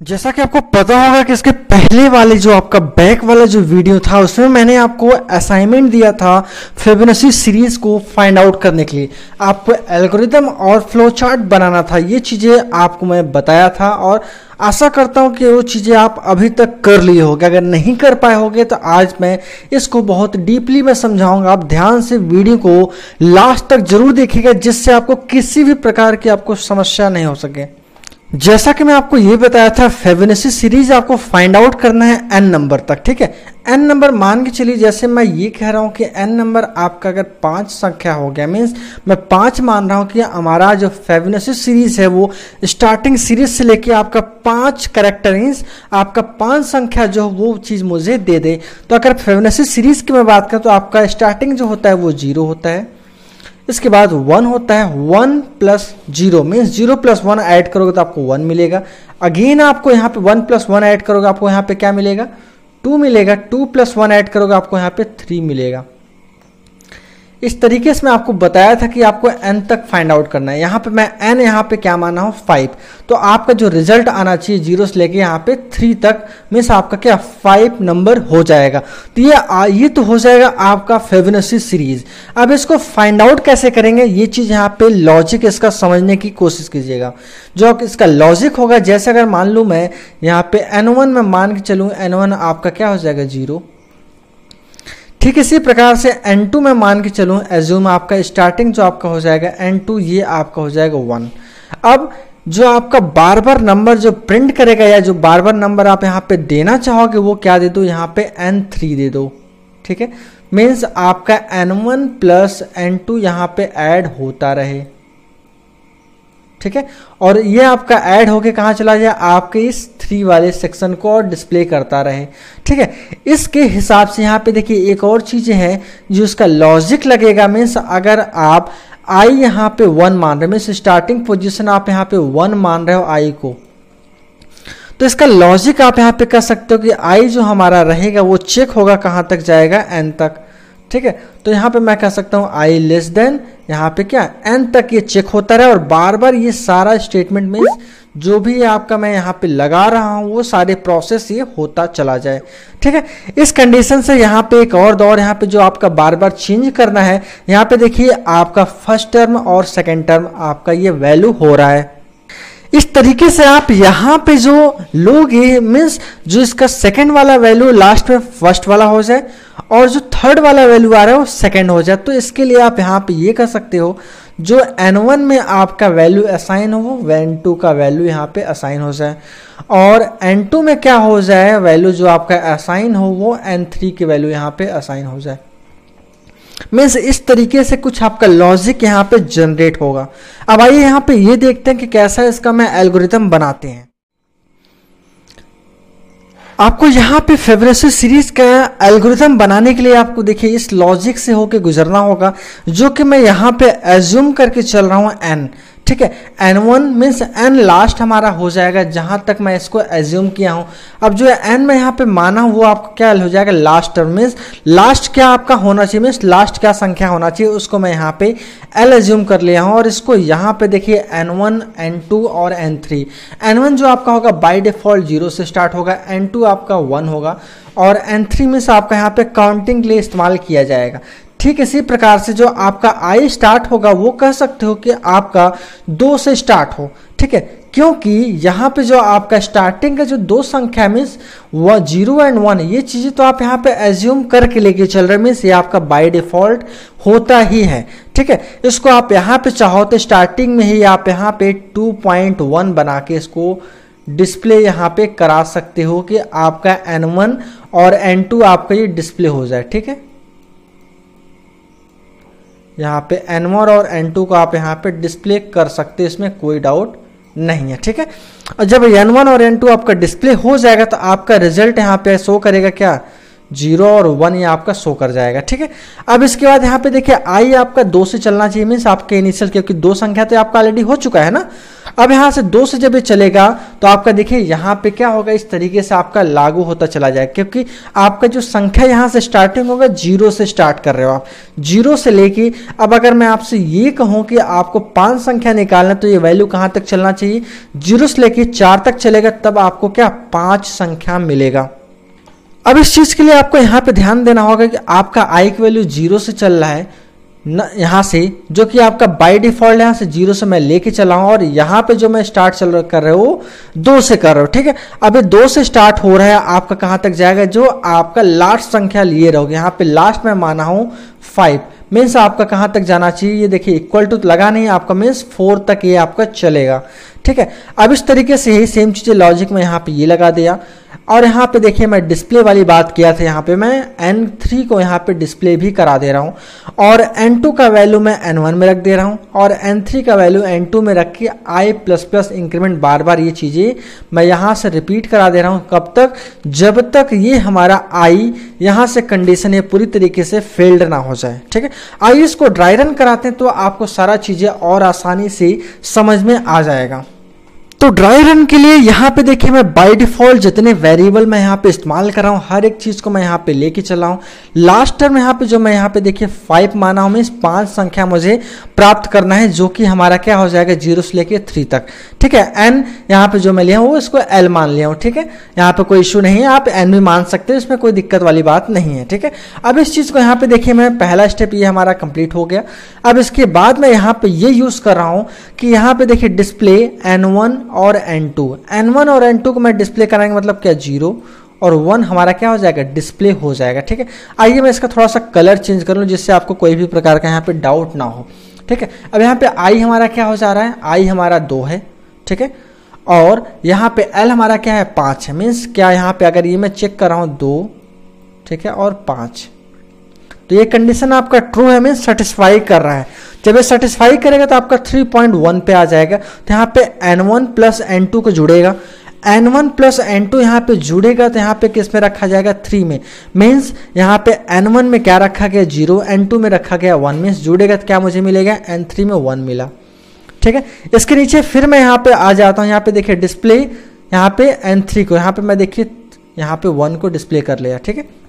जैसा कि आपको पता होगा कि इसके पहले वाले जो आपका बैक वाला जो वीडियो था उसमें मैंने आपको असाइनमेंट दिया था फिबोनाची सीरीज को फाइंड आउट करने के लिए। आपको एल्गोरिदम और फ्लो चार्ट बनाना था, ये चीज़ें आपको मैं बताया था और आशा करता हूँ कि वो चीज़ें आप अभी तक कर लिए होगे। अगर नहीं कर पाए होगे तो आज मैं इसको बहुत डीपली मैं समझाऊंगा। आप ध्यान से वीडियो को लास्ट तक जरूर देखिएगा जिससे आपको किसी भी प्रकार की आपको समस्या नहीं हो सके। जैसा कि मैं आपको ये बताया था फिबोनाची सीरीज आपको फाइंड आउट करना है n नंबर तक, ठीक है। n नंबर मान के चलिए, जैसे मैं ये कह रहा हूँ कि n नंबर आपका अगर 5 संख्या हो गया, मीन्स मैं 5 मान रहा हूँ कि हमारा जो फिबोनाची सीरीज है वो स्टार्टिंग सीरीज से लेके आपका 5 कैरेक्टर मीन्स आपका 5 संख्या जो वो चीज़ मुझे दे दे। तो अगर फिबोनाची सीरीज की मैं बात करूँ तो आपका स्टार्टिंग जो होता है वो 0 होता है, इसके बाद 1 होता है, 1 प्लस 0 मीन्स 0 प्लस 1 ऐड करोगे तो आपको 1 मिलेगा। अगेन आपको यहाँ पे 1 प्लस 1 ऐड करोगे आपको यहाँ पे क्या मिलेगा, 2 मिलेगा। 2 प्लस 1 ऐड करोगे आपको यहाँ पे 3 मिलेगा। इस तरीके से मैं आपको बताया था कि आपको n तक फाइंड आउट करना है। यहाँ पे मैं n यहाँ पे क्या माना हूँ 5, तो आपका जो रिजल्ट आना चाहिए 0 से लेके यहाँ पे 3 तक मीन्स आपका क्या 5 नंबर हो जाएगा। तो ये तो हो जाएगा आपका फिबोनाची सीरीज। अब इसको फाइंड आउट कैसे करेंगे, ये चीज़ यहाँ पे लॉजिक इसका समझने की कोशिश कीजिएगा। जो इसका लॉजिक होगा, जैसे अगर मान लूँ मैं यहाँ पे n1 में मान के चलूँ, n1 आपका क्या हो जाएगा 0, ठीक इसी प्रकार से n2 में मान के चलूँ, एज्यूम आपका स्टार्टिंग जो आपका हो जाएगा n2 ये आपका हो जाएगा 1। अब जो आपका बार बार नंबर जो प्रिंट करेगा या जो बार बार नंबर आप यहाँ पे देना चाहोगे वो क्या दे दो, यहाँ पे n3 दे दो, ठीक है। मीन्स आपका n1 प्लस n2 यहाँ पे ऐड होता रहे, ठीक है। और ये आपका ऐड होके कहाँ चला जाए, आपके इस 3 वाले सेक्शन को और डिस्प्ले करता रहे, ठीक है। इसके हिसाब से यहाँ पे देखिए एक और चीज़ें हैं जो इसका लॉजिक लगेगा। मीन्स अगर आप i यहाँ पे 1 मान रहे हो, मीन्स स्टार्टिंग पोजीशन आप यहाँ पे 1 मान रहे हो i को, तो इसका लॉजिक आप यहाँ पे कर सकते हो कि i जो हमारा रहेगा वो चेक होगा कहाँ तक जाएगा, n तक, ठीक है। तो यहाँ पे मैं कह सकता हूँ i लेस देन यहाँ पे क्या n तक ये चेक होता रहे और बार बार ये सारा स्टेटमेंट में जो भी आपका मैं यहाँ पे लगा रहा हूँ वो सारे प्रोसेस ये होता चला जाए, ठीक है। इस कंडीशन से यहाँ पे एक और दौर यहाँ पे जो आपका बार बार चेंज करना है, यहाँ पे देखिए आपका फर्स्ट टर्म और सेकेंड टर्म आपका ये वैल्यू हो रहा है। इस तरीके से आप यहाँ पे जो लोगे मीन्स जो इसका सेकंड वाला वैल्यू लास्ट में फर्स्ट वाला हो जाए और जो थर्ड वाला वैल्यू आ रहा है वो सेकंड हो जाए। तो इसके लिए आप यहाँ पे ये कर सकते हो, जो n1 में आपका वैल्यू असाइन हो वो n2 का वैल्यू यहाँ पे असाइन हो जाए और n2 में क्या हो जाए वैल्यू जो आपका असाइन हो वो n3 की वैल्यू यहाँ पे असाइन हो जाए। मीन्स इस तरीके से कुछ आपका लॉजिक यहाँ पे जनरेट होगा। अब आइए यहाँ पे ये देखते हैं कि कैसा इसका मैं एल्गोरिथम बनाते हैं। आपको यहाँ पे फिबोनाची सीरीज का एल्गोरिथम बनाने के लिए आपको देखिए इस लॉजिक से होके गुजरना होगा, जो कि मैं यहाँ पे एज्यूम करके चल रहा हूँ n, ठीक है। n1 मीन्स n लास्ट हमारा हो जाएगा जहां तक मैं इसको एज्यूम किया हूं। अब जो n मैं यहाँ पे माना हूं वो आपको क्या हो जाएगा लास्ट टर्म, मीन्स लास्ट क्या आपका होना चाहिए, मीन्स लास्ट क्या संख्या होना चाहिए उसको मैं यहाँ पे l एज्यूम कर लिया हूं। और इसको यहाँ पे देखिए n1 n2 और n3, n1 जो आपका होगा बाय डिफॉल्ट 0 से स्टार्ट होगा, n2 आपका 1 होगा और n3 मीन्स आपका यहाँ पे काउंटिंग के लिए इस्तेमाल किया जाएगा। ठीक इसी प्रकार से जो आपका i स्टार्ट होगा वो कह सकते हो कि आपका 2 से स्टार्ट हो, ठीक है, क्योंकि यहाँ पे जो आपका स्टार्टिंग का जो 2 संख्या मीन्स 0 एंड 1 ये चीज़ें तो आप यहाँ पे एज्यूम करके लेके चल रहे, मीन्स ये आपका बाय डिफॉल्ट होता ही है, ठीक है। इसको आप यहाँ पे चाहो तो स्टार्टिंग में ही आप यहाँ पे 2.1 बना के इसको डिस्प्ले यहाँ पे करा सकते हो कि आपका n1 और n2 आपका ये डिस्प्ले हो जाए, ठीक है। यहाँ पे n1 और n2 को आप यहाँ पे डिस्प्ले कर सकते हैं, इसमें कोई डाउट नहीं है, ठीक है। और जब n1 और n2 आपका डिस्प्ले हो जाएगा तो आपका रिजल्ट यहाँ पे शो करेगा क्या, 0 और 1 ये आपका शो कर जाएगा। ठीक है, अब इसके बाद यहाँ पे देखिए आई आपका 2 से चलना चाहिए, मीन्स आपके इनिशियल, क्योंकि 2 संख्या तो आपका ऑलरेडी हो चुका है ना। अब यहाँ से 2 से जब ये चलेगा तो आपका देखिए यहाँ पे क्या होगा, इस तरीके से आपका लागू होता चला जाएगा, क्योंकि आपका जो संख्या यहाँ से स्टार्टिंग होगा 0 से स्टार्ट कर रहे हो आप, 0 से लेके। अब अगर मैं आपसे ये कहूँ कि आपको 5 संख्या निकालना तो ये वैल्यू कहाँ तक चलना चाहिए, 0 से लेके 4 तक चलेगा, तब आपको क्या 5 संख्या मिलेगा। अब इस चीज के लिए आपको यहाँ पे ध्यान देना होगा कि आपका आई की वैल्यू 0 से चल रहा है न, यहाँ से, जो कि आपका बाय डिफॉल्ट यहाँ से 0 से मैं लेके चला हूँ, और यहाँ पे जो मैं स्टार्ट कर रहे हो 2 से कर रहे हो। ठीक है, अब ये 2 से स्टार्ट हो रहा है, आपका कहाँ तक जाएगा, जो आपका लास्ट संख्या लिए रहोगे, यहाँ पे लास्ट में माना हूँ 5, मीन्स आपका कहाँ तक जाना चाहिए, ये देखिए इक्वल टू लगा नहीं आपका, मीन्स 4 तक ये आपका चलेगा। ठीक है, अब इस तरीके से ही सेम चीजें लॉजिक में यहाँ पे ये लगा दिया, और यहाँ पे देखिए मैं डिस्प्ले वाली बात किया था, यहाँ पे मैं N3 को यहाँ पे डिस्प्ले भी करा दे रहा हूँ, और N2 का वैल्यू मैं N1 में रख दे रहा हूँ, और N3 का वैल्यू N2 में रख के I++ इंक्रीमेंट बार बार ये चीज़ें मैं यहाँ से रिपीट करा दे रहा हूँ। कब तक, जब तक ये हमारा I यहाँ से कंडीशन ये पूरी तरीके से फेल्ड ना हो जाए। ठीक है, आइए इसको ड्राई रन कराते हैं तो आपको सारा चीज़ें और आसानी से समझ में आ जाएगा। तो ड्राई रन के लिए यहाँ पे देखिए मैं बाय डिफॉल्ट जितने वेरिएबल मैं यहाँ पे इस्तेमाल कर रहा हूँ, हर एक चीज को मैं यहाँ पे लेके चला हूँ। लास्ट टर्म यहाँ पे जो मैं यहाँ पे देखिए 5 माना हूँ, इस 5 संख्या मुझे प्राप्त करना है, जो कि हमारा क्या हो जाएगा 0 से लेके 3 तक। ठीक है, n यहाँ पे जो मैं लिया हूँ वो इसको l मान लिया हूँ। ठीक है, यहाँ पे कोई इशू नहीं है, आप n भी मान सकते हो, इसमें कोई दिक्कत वाली बात नहीं है। ठीक है, अब इस चीज को यहाँ पे देखिए मैं पहला स्टेप ये हमारा कंप्लीट हो गया। अब इसके बाद मैं यहाँ पे ये यूज कर रहा हूँ कि यहाँ पे देखिए डिस्प्ले N1 और N1 और N2 को मैं डिस्प्ले कराएंगे, मतलब क्या 0 और 1 हमारा क्या हो जाएगा, डिस्प्ले हो जाएगा। ठीक है, आइए मैं इसका थोड़ा सा कलर चेंज कर लूँ जिससे आपको कोई भी प्रकार का यहाँ पे डाउट ना हो। ठीक है, अब यहाँ पे आई हमारा क्या हो जा रहा है, आई हमारा 2 है। ठीक है, और यहाँ पे एल हमारा क्या है 5 है, मीन्स क्या यहाँ पे अगर ये मैं चेक कर रहा हूँ 2, ठीक है, और 5, तो ये कंडीशन आपका ट्रू है, मीन्स सेटिस्फाई कर रहा है। जब ये सेटिस्फाई करेगा तो आपका 3.1 पे आ जाएगा। तो यहाँ पे N1 प्लस N2 को जुड़ेगा, N1 प्लस N2 यहाँ पे जुड़ेगा तो यहाँ पे किस में रखा जाएगा 3 में, मीन्स यहाँ पे N1 में क्या रखा गया 0, N2 में रखा गया 1, मीन्स जुड़ेगा तो क्या मुझे मिलेगा N3 में 1 मिला। ठीक है, इसके नीचे फिर मैं यहाँ पे आ जाता हूँ, यहाँ पे देखिए डिस्प्ले यहाँ पे N3 को यहाँ पे मैं देखिए यहाँ पे 1 को डिस्प्ले कर लिया। ठीक है,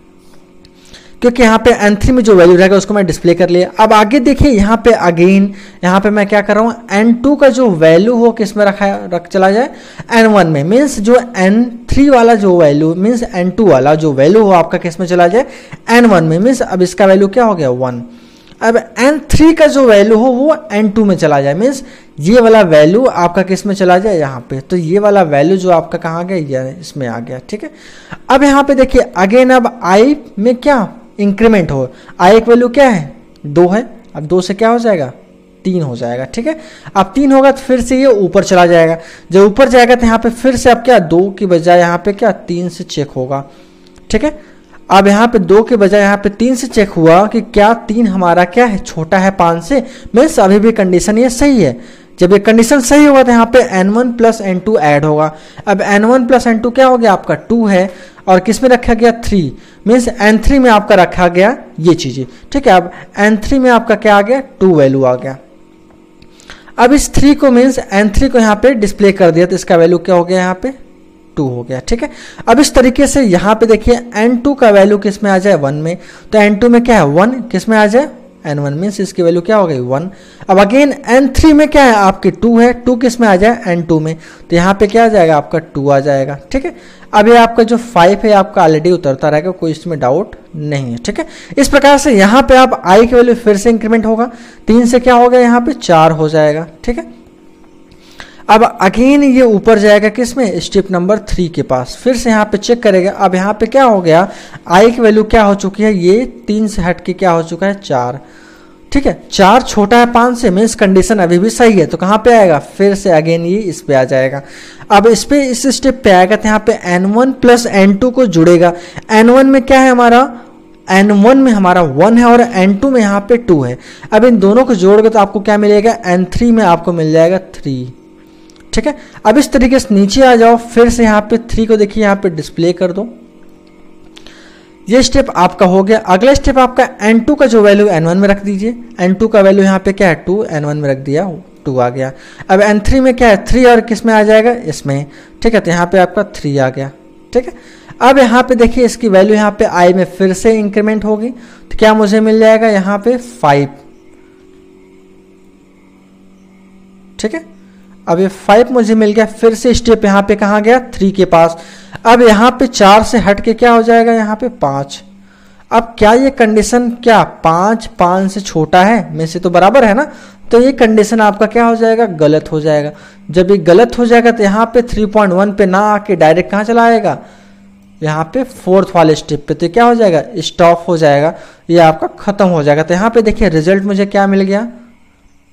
क्योंकि यहाँ पे N3 में जो वैल्यू रहेगा उसको मैं डिस्प्ले कर लिया। अब आगे देखिए यहाँ पे अगेन यहाँ पे मैं क्या कर रहा हूँ, N2 का जो वैल्यू हो किस में रख चला जाए N1 में, मीन्स जो N3 वाला जो वैल्यू मीन्स N2 वाला जो वैल्यू हो आपका किस में चला जाए N1 में, मीन्स अब इसका वैल्यू क्या हो गया 1। अब N3 का जो वैल्यू हो वो N2 में चला जाए, मीन्स ये वाला वैल्यू आपका किस में चला जाए यहाँ पे, तो ये वाला वैल्यू जो आपका कहाँ गया ये इसमें आ गया। ठीक है, अब यहाँ पे देखिए अगेन अब I में क्या इंक्रीमेंट हो, आई एक वैल्यू क्या है 2 है, अब 2 से क्या हो जाएगा 3 हो जाएगा। ठीक है, अब 3 होगा तो फिर से ये ऊपर चला जाएगा, जब ऊपर जाएगा तो यहाँ पे फिर से अब क्या 2 की बजाय यहाँ पे क्या 3 से चेक होगा। ठीक है, अब यहाँ पे 2 के बजाय यहाँ पे 3 से चेक हुआ कि क्या 3 हमारा क्या है छोटा है 5 से, मीन्स अभी भी कंडीशन ये सही है। जब ये कंडीशन सही होगा तो यहाँ पे N1 प्लस N2 ऐड होगा। अब N1 प्लस N2 क्या हो गया आपका 2 है, और किस में रखा गया 3, मीन्स N3 में आपका रखा गया ये चीजें। ठीक है, अब N3 में आपका क्या आ गया 2 वैल्यू आ गया। अब इस 3 को मीन्स N3 को यहाँ पे डिस्प्ले कर दिया तो इसका वैल्यू क्या हो गया यहाँ पे 2 हो गया। ठीक है, अब इस तरीके से यहाँ पे देखिए N2 का वैल्यू किस में आ जाए 1 में, तो N2 में क्या है 1 किस में आ जाए N1, मीन्स इसकी वैल्यू क्या हो गई 1। अब अगेन N3 में क्या है आपके 2 है, 2 किस में आ जाए N2 में, तो यहाँ पे क्या आ जाएगा आपका 2 आ जाएगा। ठीक है, अब ये आपका जो 5 है आपका ऑलरेडी उतरता रहेगा, कोई इसमें डाउट नहीं है। ठीक है, इस प्रकार से यहाँ पे आप I की वैल्यू फिर से इंक्रीमेंट होगा, 3 से क्या होगा यहाँ पे 4 हो जाएगा। ठीक है, अब अगेन ये ऊपर जाएगा किसमें स्टेप नंबर 3 के पास, फिर से यहाँ पे चेक करेगा। अब यहाँ पे क्या हो गया I की वैल्यू क्या हो चुकी है, ये 3 से हट के क्या हो चुका है 4। ठीक है, 4 छोटा है 5 से, मीन्स कंडीशन अभी भी सही है, तो कहाँ पे आएगा फिर से अगेन ये इस पे आ जाएगा। अब इस पे इस स्टेप पे आएगा तो यहाँ पे N1 प्लस N2 को जुड़ेगा। N1 में क्या है हमारा N1 में हमारा 1 है और N2 में यहाँ पे 2 है। अब इन दोनों को जोड़ोगे तो आपको क्या मिलेगा N3 में आपको मिल जाएगा 3। ठीक है, अब इस तरीके से नीचे आ जाओ, फिर से यहाँ पे 3 को देखिए यहाँ पे डिस्प्ले कर दो। ये स्टेप आपका हो गया। अगला स्टेप आपका n2 का जो वैल्यू n1 में रख दीजिए। n2 का वैल्यू यहाँ पे क्या है 2, n1 में रख दिया 2 आ गया। अब n3 में क्या है 3 और किस में आ जाएगा इसमें, ठीक है, तो यहाँ पे आपका 3 आ गया, ठीक है। अब यहाँ पे देखिए इसकी वैल्यू यहाँ पे i में फिर से इंक्रीमेंट होगी, तो क्या मुझे मिल जाएगा यहाँ पे 5, ठीक है। अब ये 5 मुझे मिल गया, फिर से स्टेप यहाँ पे कहाँ गया 3 के पास। अब यहाँ पे 4 से हट के क्या हो जाएगा यहाँ पे 5। अब क्या ये कंडीशन क्या 5 से छोटा है में से तो बराबर है ना, तो ये कंडीशन आपका क्या हो जाएगा गलत हो जाएगा। जब ये गलत हो जाएगा तो यहाँ पे 3.1 पे ना आके डायरेक्ट कहाँ चला आएगा यहाँ पे 4th वाले स्टेप पे, तो क्या हो जाएगा स्टॉप हो जाएगा, ये आपका खत्म हो जाएगा। तो यहाँ पे देखिए रिजल्ट मुझे क्या मिल गया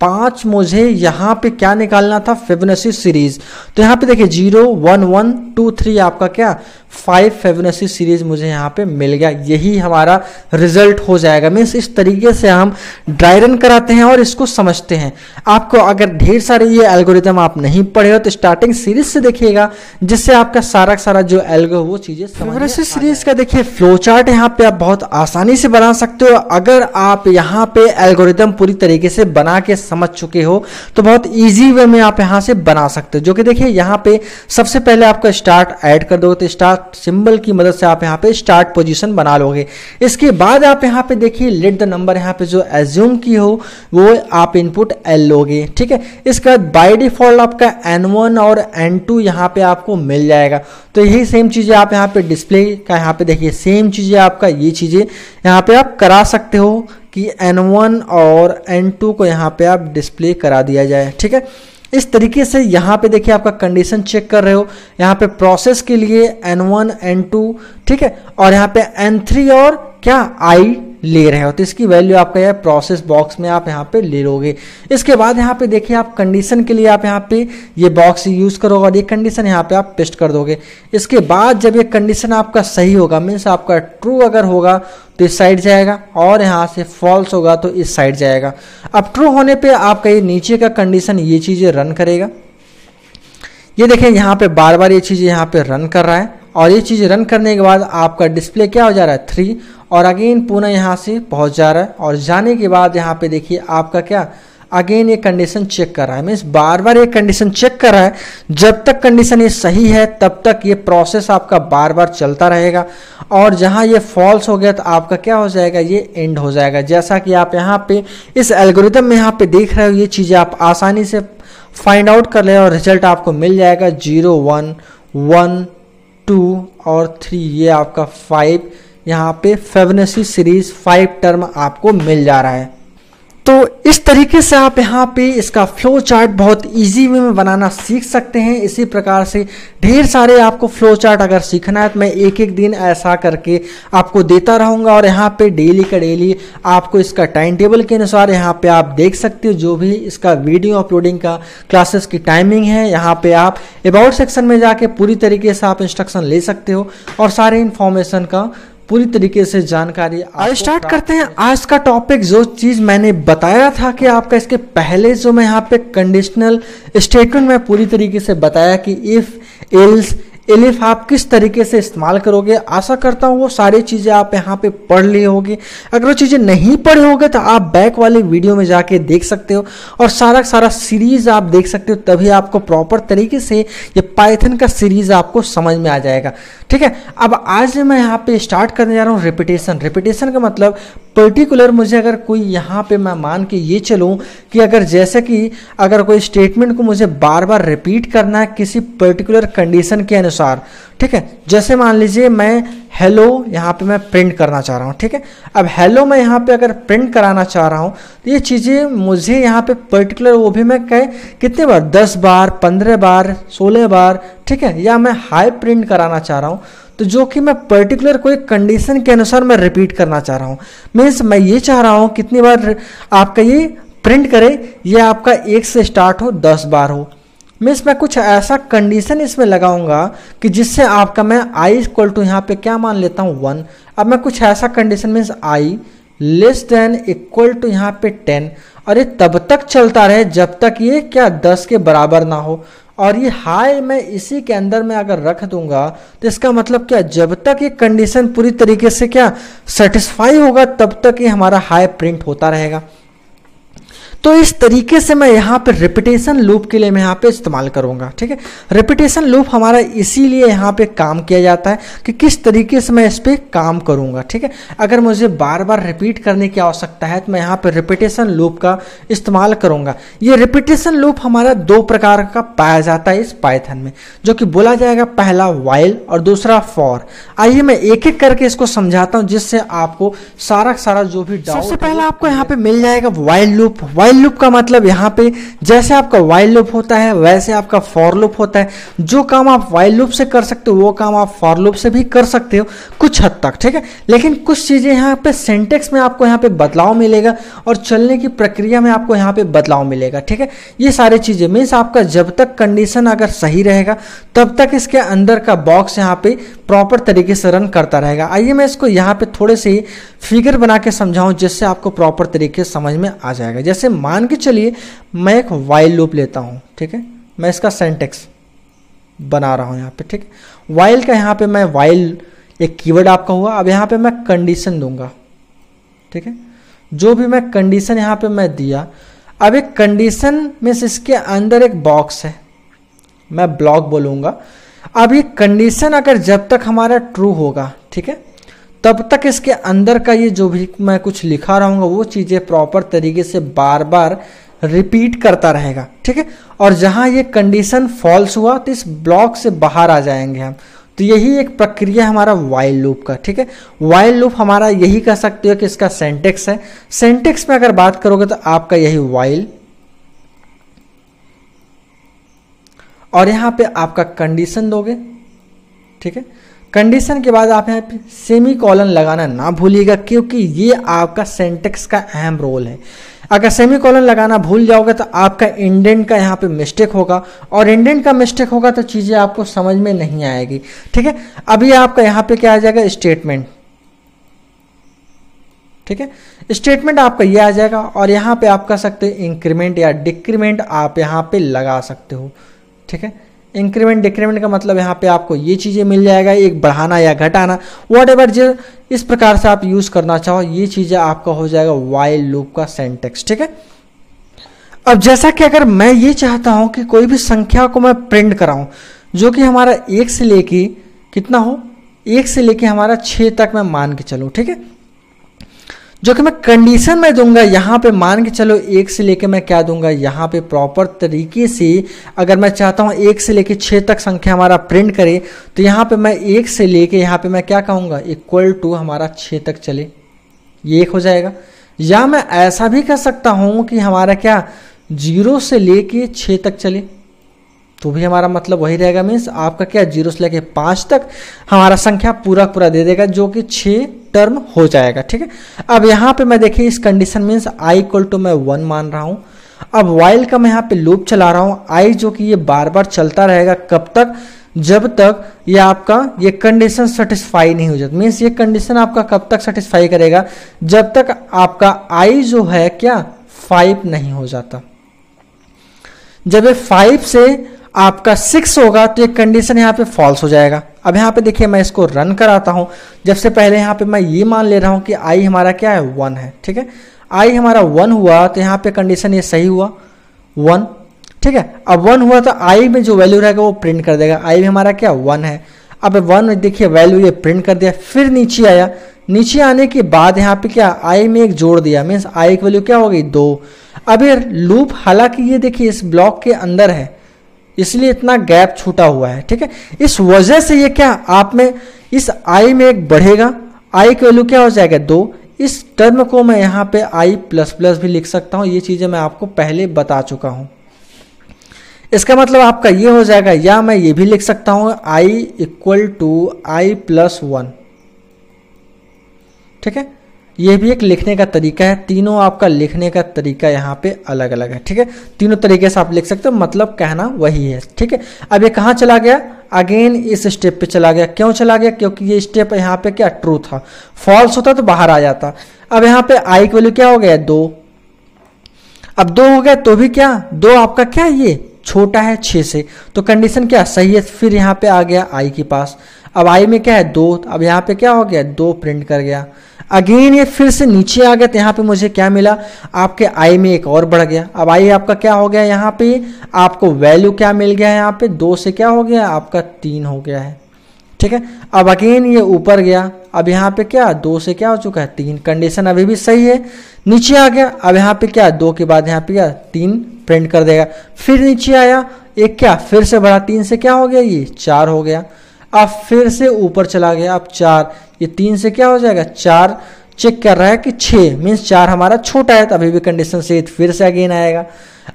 5। मुझे यहाँ पे क्या निकालना था फिबोनाची सीरीज, तो यहाँ पे देखिए 0 1 1 2 3 आपका क्या 5 फिबोनाची सीरीज मुझे यहाँ पे मिल गया। यही हमारा रिजल्ट हो जाएगा। मीन्स इस तरीके से हम ड्राई रन कराते हैं और इसको समझते हैं। आपको अगर ढेर सारे ये एल्गोरिदम आप नहीं पढ़े हो तो स्टार्टिंग सीरीज से देखिएगा, जिससे आपका सारा जो एल्गो वो चीजें फिबोनाची सीरीज का देखिए फ्लो चार्ट यहाँ पे आप बहुत आसानी से बना सकते हो। अगर आप यहाँ पे एल्गोरिदम पूरी तरीके से बना के समझ चुके हो तो बहुत इजी वे में आप यहाँ से बना सकते हो। जो कि देखिए यहाँ पे सबसे पहले आपका स्टार्ट ऐड कर दो, तो स्टार्ट सिंबल की मदद से आप यहाँ पे स्टार्ट पोजीशन बना लोगे। इसके बाद आप यहाँ पे देखिए लेट द नंबर यहाँ पे जो एज्यूम की हो वो आप इनपुट एल लोगे, ठीक है। इसके बाद बाय डिफॉल्ट आपका n1 और n2 यहाँ पे आपको मिल जाएगा। तो यही सेम चीजें आप यहाँ पे डिस्प्ले का यहाँ पे देखिए सेम चीजें आपका ये चीजें यहाँ पे आप करा सकते हो कि n1 और n2 को यहाँ पे आप डिस्प्ले करा दिया जाए, ठीक है। इस तरीके से यहाँ पे देखिए आपका कंडीशन चेक कर रहे हो, यहाँ पे प्रोसेस के लिए n1 n2, ठीक है, और यहाँ पे n3 और क्या i ले रहे हो, तो इसकी वैल्यू आपका यह प्रोसेस बॉक्स में आप यहाँ पे ले लोगे। इसके बाद यहाँ पे देखिए आप कंडीशन के लिए आप यहाँ पे ये बॉक्स यूज करोगे और ये कंडीशन यहाँ पे आप पेस्ट कर दोगे। इसके बाद जब ये कंडीशन आपका सही होगा, मीन्स आपका ट्रू अगर होगा तो इस साइड जाएगा और यहाँ से फॉल्स होगा तो इस साइड जाएगा। अब ट्रू होने पे आपका ये नीचे का कंडीशन ये चीजें रन करेगा। ये देखें यहाँ पे बार बार ये चीजें यहाँ पे रन कर रहा है और ये चीज रन करने के बाद आपका डिस्प्ले क्या हो जा रहा है 3 और अगेन पुनः यहाँ से पहुंच जा रहा है। और जाने के बाद यहाँ पे देखिए आपका क्या अगेन ये कंडीशन चेक कर रहा है, मीन्स बार बार ये कंडीशन चेक कर रहा है। जब तक कंडीशन ये सही है तब तक ये प्रोसेस आपका बार बार चलता रहेगा और जहां ये फॉल्स हो गया तो आपका क्या हो जाएगा ये एंड हो जाएगा। जैसा कि आप यहाँ पे इस एल्गोरिदम में यहाँ पे देख रहे हो, ये चीजें आप आसानी से फाइंड आउट कर ले और रिजल्ट आपको मिल जाएगा 0 1 1 2 और 3, ये आपका 5 यहाँ पे फिबोनाची सीरीज 5 टर्म आपको मिल जा रहा है। तो इस तरीके से आप यहाँ पे इसका फ्लो चार्ट बहुत इजी वे में बनाना सीख सकते हैं। इसी प्रकार से ढेर सारे आपको फ्लो चार्ट अगर सीखना है तो मैं एक एक दिन ऐसा करके आपको देता रहूँगा और यहाँ पे डेली का डेली आपको इसका टाइम टेबल के अनुसार यहाँ पे आप देख सकते हो जो भी इसका वीडियो अपलोडिंग का क्लासेस की टाइमिंग है। यहाँ पे आप अबाउट सेक्शन में जाके पूरी तरीके से आप इंस्ट्रक्शन ले सकते हो और सारे इन्फॉर्मेशन का पूरी तरीके से जानकारी। आज स्टार्ट करते हैं आज का टॉपिक। जो चीज मैंने बताया था कि आपका इसके पहले जो मैं यहाँ पे कंडीशनल स्टेटमेंट में पूरी तरीके से बताया कि इफ एल्स एलिफ आप किस तरीके से इस्तेमाल करोगे, आशा करता हूँ वो सारी चीज़ें आप यहाँ पे पढ़ ली होगी। अगर वो चीज़ें नहीं पढ़े होगे तो आप बैक वाले वीडियो में जाके देख सकते हो और सारा सीरीज आप देख सकते हो, तभी आपको प्रॉपर तरीके से ये पाइथन का सीरीज आपको समझ में आ जाएगा। ठीक है, अब आज मैं यहाँ पे स्टार्ट करने जा रहा हूँ रिपीटेशन का मतलब पर्टिकुलर मुझे अगर कोई यहाँ पे मैं मान के ये चलूँ कि अगर जैसे कि अगर कोई स्टेटमेंट को मुझे बार बार रिपीट करना है किसी पर्टिकुलर कंडीशन के अनुसार, ठीक है, जैसे मान लीजिए मैं हेलो यहाँ पे मैं प्रिंट करना चाह रहा हूँ। ठीक है, अब हेलो मैं यहाँ पे अगर प्रिंट कराना चाह रहा हूँ तो ये चीज़ें मुझे यहाँ पे पर्टिकुलर वो भी मैं कहे कितने बार 10 बार 15 बार 16 बार, ठीक है, या मैं हाई प्रिंट कराना चाह रहा हूँ तो जो कि मैं पर्टिकुलर कोई कंडीशन के अनुसार मैं रिपीट करना चाह रहा हूँ। मीन्स मैं ये चाह रहा हूँ कितनी बार आपका ये प्रिंट करे, ये आपका 1 से स्टार्ट हो 10 बार हो। मीन्स मैं कुछ ऐसा कंडीशन इसमें लगाऊंगा कि जिससे आपका मैं आई इक्वल टू यहाँ पे क्या मान लेता हूँ 1। अब मैं कुछ ऐसा condition means I less than equal to यहाँ पे 10 और ये तब तक चलता रहे जब तक ये क्या 10 के बराबर ना हो। और ये हाई मैं इसी के अंदर में अगर रख दूंगा तो इसका मतलब क्या, जब तक ये कंडीशन पूरी तरीके से क्या सेटिस्फाई होगा तब तक ये हमारा हाई प्रिंट होता रहेगा। तो इस तरीके से मैं यहाँ पे रिपीटेशन लूप के लिए मैं यहाँ पे इस्तेमाल करूँगा। ठीक है, रिपीटेशन लूप हमारा इसीलिए यहाँ पे काम किया जाता है कि किस तरीके से मैं इस पर काम करूँगा। ठीक है, अगर मुझे बार बार रिपीट करने की आवश्यकता है तो मैं यहाँ पे रिपीटेशन लूप का इस्तेमाल करूँगा। ये रिपीटेशन लूप हमारा दो प्रकार का पाया जाता है इस पाइथन में, जो कि बोला जाएगा पहला व्हाइल और दूसरा फॉर। आइए मैं एक एक करके इसको समझाता हूँ जिससे आपको सारा जो भी डाउट। सबसे पहला आपको यहाँ पे मिल जाएगा व्हाइल लूप। व्हाइल लूप का मतलब यहाँ पे जैसे आपका व्हाइल लूप होता है वैसे आपका फॉर लूप होता है। जो काम आप व्हाइल लूप से कर सकते हो वो काम आप फॉर लूप से भी कर सकते हो कुछ हद तक। ठीक है, लेकिन कुछ चीजें यहाँ पे सिंटेक्स में आपको यहाँ पे बदलाव मिलेगा और चलने की प्रक्रिया में आपको यहाँ पे बदलाव मिलेगा। ठीक है, ये सारी चीजें मीन्स आपका जब तक कंडीशन अगर सही रहेगा तब तक इसके अंदर का बॉक्स यहाँ पे प्रॉपर तरीके से रन करता रहेगा। आइए मैं इसको यहाँ पे थोड़े से फिगर बना के समझाऊं जिससे आपको प्रॉपर तरीके से समझ में आ जाएगा। जैसे मान के चलिए मैं एक व्हाइल लूप लेता हूं। ठीक है, मैं इसका सिंटेक्स बना रहा हूं यहाँ पे। ठीक है, व्हाइल का यहाँ पे मैं व्हाइल एक कीवर्ड आपका हुआ। अब यहाँ पे मैं कंडीशन दूंगा। ठीक है, जो भी मैं कंडीशन यहाँ पे मैं दिया, अब एक कंडीशन में इसके अंदर एक बॉक्स है, मैं ब्लॉक बोलूंगा। अब ये कंडीशन अगर जब तक हमारा ट्रू होगा, ठीक है, तब तक इसके अंदर का ये जो भी मैं कुछ लिखा रहूँगा वो चीज़ें प्रॉपर तरीके से बार बार रिपीट करता रहेगा। ठीक है, और जहाँ ये कंडीशन फॉल्स हुआ तो इस ब्लॉक से बाहर आ जाएंगे हम। तो यही एक प्रक्रिया हमारा व्हाइल लूप का। ठीक है, व्हाइल लूप हमारा यही कह सकते हो कि इसका सिंटेक्स है। सिंटेक्स में अगर बात करोगे तो आपका यही व्हाइल, और यहाँ पे आपका कंडीशन दोगे। ठीक है, कंडीशन के बाद आप यहाँ पे सेमी कॉलन लगाना ना भूलिएगा क्योंकि ये आपका सिंटेक्स का अहम रोल है। अगर सेमी कॉलन लगाना भूल जाओगे तो आपका इंडेंट का यहाँ पे मिस्टेक होगा, और इंडेंट का मिस्टेक होगा तो चीज़ें आपको समझ में नहीं आएगी। ठीक है, अभी आपका यहाँ पे क्या आ जाएगा, स्टेटमेंट। ठीक है, स्टेटमेंट आपका ये आ जाएगा, और यहाँ पे आप कह सकते हो इंक्रीमेंट या डिक्रीमेंट आप यहाँ पे लगा सकते हो। ठीक है, इंक्रीमेंट डिक्रीमेंट का मतलब यहाँ पे आपको ये चीज़ें मिल जाएगा, एक बढ़ाना या घटाना, व्हाटएवर जो इस प्रकार से आप यूज़ करना चाहो ये चीज़ें आपका हो जाएगा व्हाइल लूप का सिंटेक्स। ठीक है, अब जैसा कि अगर मैं ये चाहता हूँ कि कोई भी संख्या को मैं प्रिंट कराऊँ जो कि हमारा 1 से लेके कितना हो, 1 से लेके हमारा 6 तक मैं मान के चलूँ। ठीक है, जो कि मैं कंडीशन में दूंगा यहाँ पे मान के चलो 1 से लेके मैं क्या दूंगा, यहाँ पे प्रॉपर तरीके से अगर मैं चाहता हूँ 1 से लेके 6 तक संख्या हमारा प्रिंट करे तो यहाँ पे मैं 1 से लेके यहाँ पे मैं क्या कहूँगा, इक्वल टू हमारा 6 तक चले, ये 1 हो जाएगा। या मैं ऐसा भी कर सकता हूँ कि हमारा क्या 0 से लेके 6 तक चले, तो भी हमारा मतलब वही रहेगा। मीन्स आपका क्या 0 से लेके 5 तक हमारा संख्या पूरा दे देगा जो कि 6 टर्म हो जाएगा। ठीक है, अब यहाँ पे मैं देखिए इस condition means i equal to मैं 1 मान रहा हूँ। अब व्हाइल का मैं यहाँ पे लूप चला रहा हूँ, i जो कि ये बार बार चलता रहेगा कब तक, जब तक ये आपका ये कंडीशन सेटिस्फाई नहीं हो जाता। मीन्स ये कंडीशन आपका कब तक सेटिस्फाई करेगा, जब तक आपका i जो है क्या 5 नहीं हो जाता। जब ये 5 से आपका 6 होगा तो ये कंडीशन यहाँ पे फॉल्स हो जाएगा। अब यहाँ पे देखिए मैं इसको रन कराता हूँ। जब से पहले यहाँ पे मैं ये मान ले रहा हूँ कि i हमारा क्या है 1 है। ठीक है, i हमारा 1 हुआ तो यहाँ पे कंडीशन ये सही हुआ 1। ठीक है, अब 1 हुआ तो i में जो वैल्यू रहेगा वो प्रिंट कर देगा। i में हमारा क्या 1 है। अब 1 देखिए वैल्यू ये प्रिंट कर दिया, फिर नीचे आया, नीचे आने के बाद यहाँ पे क्या i में एक जोड़ दिया, मीन्स i की वैल्यू क्या हो गई 2। अब ये लूप हालांकि ये देखिए इस ब्लॉक के अंदर है इसलिए इतना गैप छूटा हुआ है। ठीक है, इस वजह से ये क्या आप में इस i में एक बढ़ेगा, i की वैल्यू क्या हो जाएगा 2। इस टर्म को मैं यहाँ पे i प्लस प्लस भी लिख सकता हूँ, ये चीज़ें मैं आपको पहले बता चुका हूँ। इसका मतलब आपका ये हो जाएगा, या मैं ये भी लिख सकता हूँ i equal to i plus 1। ठीक है, ये भी एक लिखने का तरीका है। तीनों आपका लिखने का तरीका यहाँ पे अलग अलग है। ठीक है, तीनों तरीके से आप लिख सकते हो, मतलब कहना वही है। ठीक है, अब ये कहाँ चला गया, अगेन इस स्टेप पे चला गया। क्यों चला गया, क्योंकि ये स्टेप यहाँ पे क्या ट्रू था, फॉल्स होता तो बाहर आ जाता। अब यहाँ पे i की वैल्यू क्या हो गया 2। अब 2 हो गया तो भी क्या 2 आपका क्या ये छोटा है 6 से, तो कंडीशन क्या सही है। फिर यहाँ पे आ गया आई के पास, अब आई में क्या है 2, अब यहाँ पे क्या हो गया 2 प्रिंट कर गया। अगेन ये फिर से नीचे आ गया, तो यहाँ पे मुझे क्या मिला, आपके आई में एक और बढ़ गया। अब आई आपका क्या हो गया, यहाँ पे आपको वैल्यू क्या मिल गया है, यहाँ पे 2 से क्या हो गया आपका 3 हो गया है, ठीक है। अब अगेन ये ऊपर गया, अब यहाँ पे क्या 2 से क्या हो चुका है 3, कंडीशन अभी भी सही है। नीचे आ गया, अब यहाँ पे क्या 2 के बाद यहाँ पे क्या 3 प्रिंट कर देगा। फिर नीचे आया, एक क्या फिर से बढ़ा, 3 से क्या हो गया ये 4 हो गया। अब फिर से ऊपर चला गया, अब 4, ये 3 से क्या हो जाएगा 4, चेक कर रहा है कि 6 मीन्स 4 हमारा छोटा है, तो अभी भी कंडीशन से फिर से अगेन आएगा।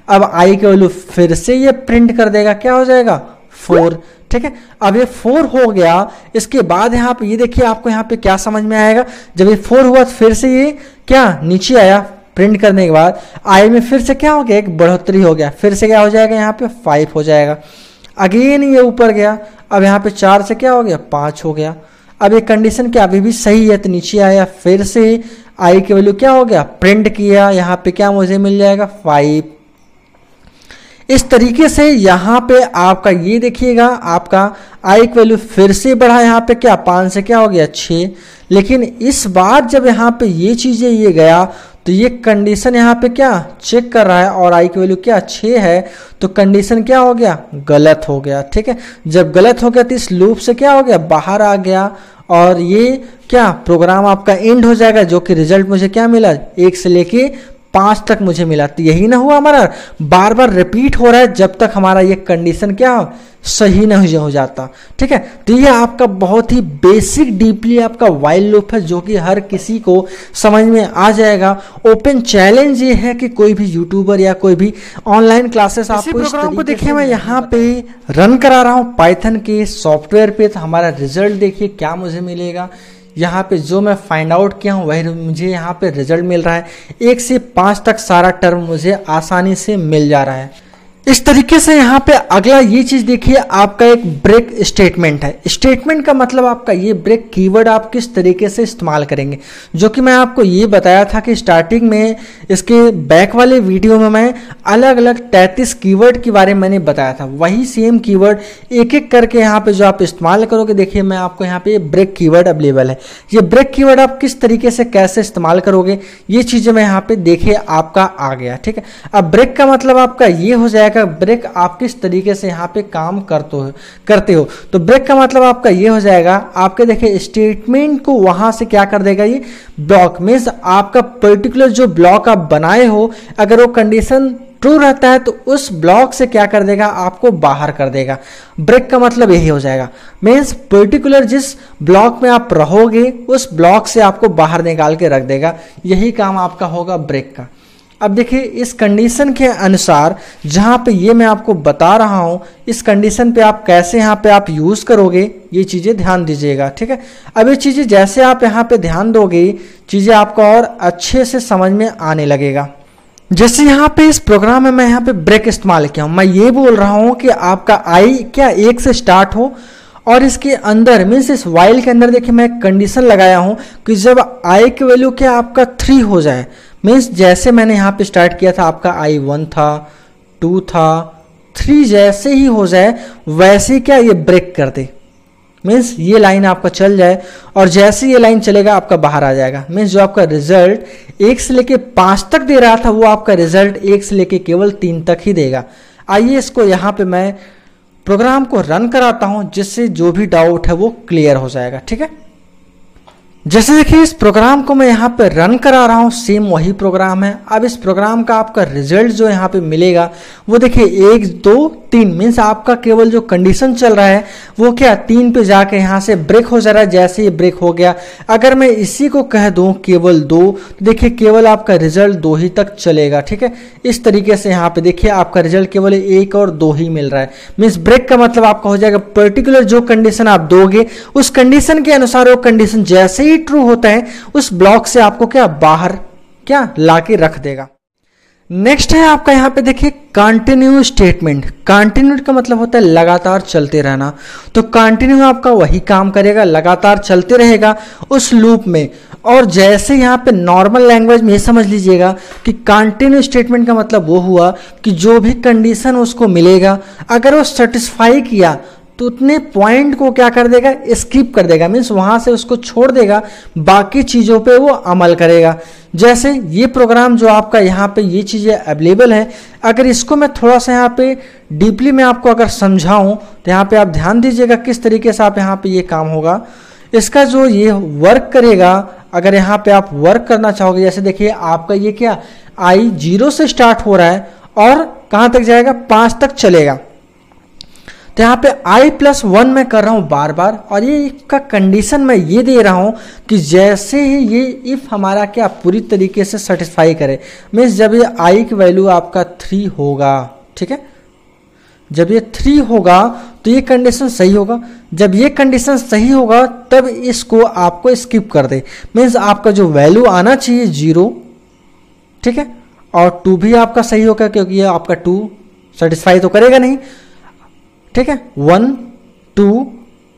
अब आई की वैल्यू फिर से ये प्रिंट कर देगा, क्या हो जाएगा 4, ठीक है। अब ये 4 हो गया, इसके बाद यहाँ पे ये देखिए आपको यहाँ पे क्या समझ में आएगा, जब ये 4 हुआ तो फिर से ये क्या नीचे आया, प्रिंट करने के बाद आई में फिर से क्या हो गया एक बढ़ोतरी हो गया, फिर से क्या हो जाएगा यहाँ पे 5 हो जाएगा। अगेन ये ऊपर गया, अब यहाँ पे 4 से क्या हो गया 5 हो गया। अब ये कंडीशन क्या अभी भी सही है, तो नीचे आया, फिर से आई की वैल्यू क्या हो गया प्रिंट किया, यहाँ पे क्या मुझे मिल जाएगा 5। इस तरीके से यहाँ पे आपका ये देखिएगा, आपका आई की वैल्यू फिर से बढ़ा, यहाँ पे क्या 5 से क्या हो गया 6, लेकिन इस बार जब यहाँ पे ये चीजें ये गया तो ये कंडीशन यहाँ पे क्या चेक कर रहा है और आई की वैल्यू क्या 6 है, तो कंडीशन क्या हो गया गलत हो गया, ठीक है। जब गलत हो गया तो इस लूप से क्या हो गया बाहर आ गया और ये क्या प्रोग्राम आपका एंड हो जाएगा, जो कि रिजल्ट मुझे क्या मिला 1 से लेके 5 तक मुझे मिला। तो यही ना हुआ हमारा बार बार रिपीट हो रहा है जब तक हमारा ये कंडीशन क्या सही ना हो जाता, ठीक है। तो ये आपका बहुत ही बेसिक डीपली आपका वाइल लूप है, जो कि हर किसी को समझ में आ जाएगा। ओपन चैलेंज ये है कि कोई भी यूट्यूबर या कोई भी ऑनलाइन क्लासेस आपको इस प्रोग्राम को देखिए, मैं यहाँ पे रन करा रहा हूँ पाइथन के सॉफ्टवेयर पे, तो हमारा रिजल्ट देखिए क्या मुझे मिलेगा। यहाँ पे जो मैं फाइंड आउट किया हूँ वही मुझे यहाँ पे रिजल्ट मिल रहा है। 1 से 5 तक सारा टर्म मुझे आसानी से मिल जा रहा है। इस तरीके से यहाँ पे अगला ये चीज देखिए, आपका एक ब्रेक स्टेटमेंट है। स्टेटमेंट का मतलब आपका ये ब्रेक कीवर्ड आप किस तरीके से इस्तेमाल करेंगे, जो कि मैं आपको ये बताया था कि स्टार्टिंग में इसके बैक वाले वीडियो में मैं अलग अलग 33 कीवर्ड के बारे में मैंने बताया था। वही सेम कीवर्ड एक एक करके यहाँ पे जो आप इस्तेमाल करोगे, देखिए मैं आपको यहाँ पे ब्रेक कीवर्ड अवेलेबल है। ये ब्रेक कीवर्ड आप किस तरीके से कैसे इस्तेमाल करोगे, ये चीजें मैं यहाँ पे देखिए आपका आ गया, ठीक है। अब ब्रेक का मतलब आपका ये हो जाएगा, ब्रेक आप किस तरीके से यहाँ पे काम करते हो। तो ब्रेक का मतलब आपका ये हो जाएगा, आपके देखिए स्टेटमेंट को वहां से क्या कर देगा, ये ब्लॉक मीन्स आपका पर्टिकुलर जो ब्लॉक आप बनाए हो, अगर वो कंडीशन ट्रू रहता है तो उस ब्लॉक से क्या कर देगा आपको बाहर कर देगा। ब्रेक का मतलब यही हो जाएगा, मीन्स पर्टिकुलर जिस ब्लॉक में आप रहोगे उस ब्लॉक से आपको बाहर निकाल के रख देगा। यही काम आपका होगा ब्रेक का। अब देखिए इस कंडीशन के अनुसार जहाँ पे ये मैं आपको बता रहा हूँ, इस कंडीशन पे आप कैसे यहाँ पे आप यूज़ करोगे ये चीज़ें ध्यान दीजिएगा, ठीक है। अब ये चीज़ें जैसे आप यहाँ पे ध्यान दोगे, चीज़ें आपको और अच्छे से समझ में आने लगेगा। जैसे यहाँ पे इस प्रोग्राम में मैं यहाँ पे ब्रेक इस्तेमाल किया हूँ, मैं ये बोल रहा हूँ कि आपका आई क्या 1 से स्टार्ट हो और इसके अंदर मीन्स इस वाइल के अंदर देखिए मैं कंडीशन लगाया हूँ कि जब आई की वैल्यू क्या आपका 3 हो जाए, मीन्स जैसे मैंने यहाँ पे स्टार्ट किया था आपका आई 1 था 2 था 3 जैसे ही हो जाए वैसे क्या ये ब्रेक कर दे, मीन्स ये लाइन आपका चल जाए और जैसे ये लाइन चलेगा आपका बाहर आ जाएगा। मीन्स जो आपका रिजल्ट 1 से लेके 5 तक दे रहा था वो आपका रिजल्ट 1 से लेके केवल 3 तक ही देगा। आइए इसको यहाँ पे मैं प्रोग्राम को रन कराता हूँ, जिससे जो भी डाउट है वो क्लियर हो जाएगा, ठीक है। जैसे देखिए इस प्रोग्राम को मैं यहाँ पे रन करा रहा हूँ, सेम वही प्रोग्राम है। अब इस प्रोग्राम का आपका रिजल्ट जो यहाँ पे मिलेगा वो देखिए 1 2 3 मीन्स आपका केवल जो कंडीशन चल रहा है वो क्या 3 पे जाके यहाँ से ब्रेक हो जा रहा है। जैसे ये ब्रेक हो गया, अगर मैं इसी को कह दूँ केवल 2, तो देखिए केवल आपका रिजल्ट 2 ही तक चलेगा, ठीक है। इस तरीके से यहाँ पे देखिए आपका रिजल्ट केवल 1 और 2 ही मिल रहा है। मीन्स ब्रेक का मतलब आपका हो जाएगा पर्टिकुलर जो कंडीशन आप दोगे उस कंडीशन के अनुसार वो कंडीशन जैसे ही ट्रू होता है उस ब्लॉक से आपको क्या बाहर क्या लाके रख देगा। नेक्स्ट है आपका यहाँ पे देखिए कंटिन्यू स्टेटमेंट। कंटिन्यू का मतलब होता है लगातार चलते रहना। तो कंटिन्यू आपका वही काम करेगा, लगातार चलते रहेगा उस लूप में। और जैसे यहाँ पे नॉर्मल लैंग्वेज में ये समझ लीजिएगा कि कंटिन्यू स्टेटमेंट का मतलब वो हुआ कि जो भी कंडीशन उसको मिलेगा अगर वो सेटिस्फाई किया तो उतने पॉइंट को क्या कर देगा, स्किप कर देगा, मीन्स वहाँ से उसको छोड़ देगा, बाकी चीज़ों पे वो अमल करेगा। जैसे ये प्रोग्राम जो आपका यहाँ पे ये चीज़ें अवेलेबल है, अगर इसको मैं थोड़ा सा यहाँ पे डीपली मैं आपको अगर समझाऊँ तो यहाँ पे आप ध्यान दीजिएगा किस तरीके से आप यहाँ पे ये काम होगा। इसका जो ये वर्क करेगा, अगर यहाँ पे आप वर्क करना चाहोगे, जैसे देखिए आपका ये क्या आई 0 से स्टार्ट हो रहा है और कहाँ तक जाएगा, 5 तक चलेगा। तो यहाँ पे i+1 मैं कर रहा हूँ बार बार, और ये इसका कंडीशन मैं ये दे रहा हूँ कि जैसे ही ये इफ हमारा क्या पूरी तरीके से सेटिस्फाई करे, मीन्स जब ये i की वैल्यू आपका 3 होगा, ठीक है, जब ये 3 होगा तो ये कंडीशन सही होगा। जब ये कंडीशन सही होगा तब इसको आपको स्किप कर दे, मीन्स आपका जो वैल्यू आना चाहिए 0, ठीक है, और 2 भी आपका सही होगा क्योंकि ये आपका 2 सेटिस्फाई तो करेगा नहीं, ठीक है, 1 2,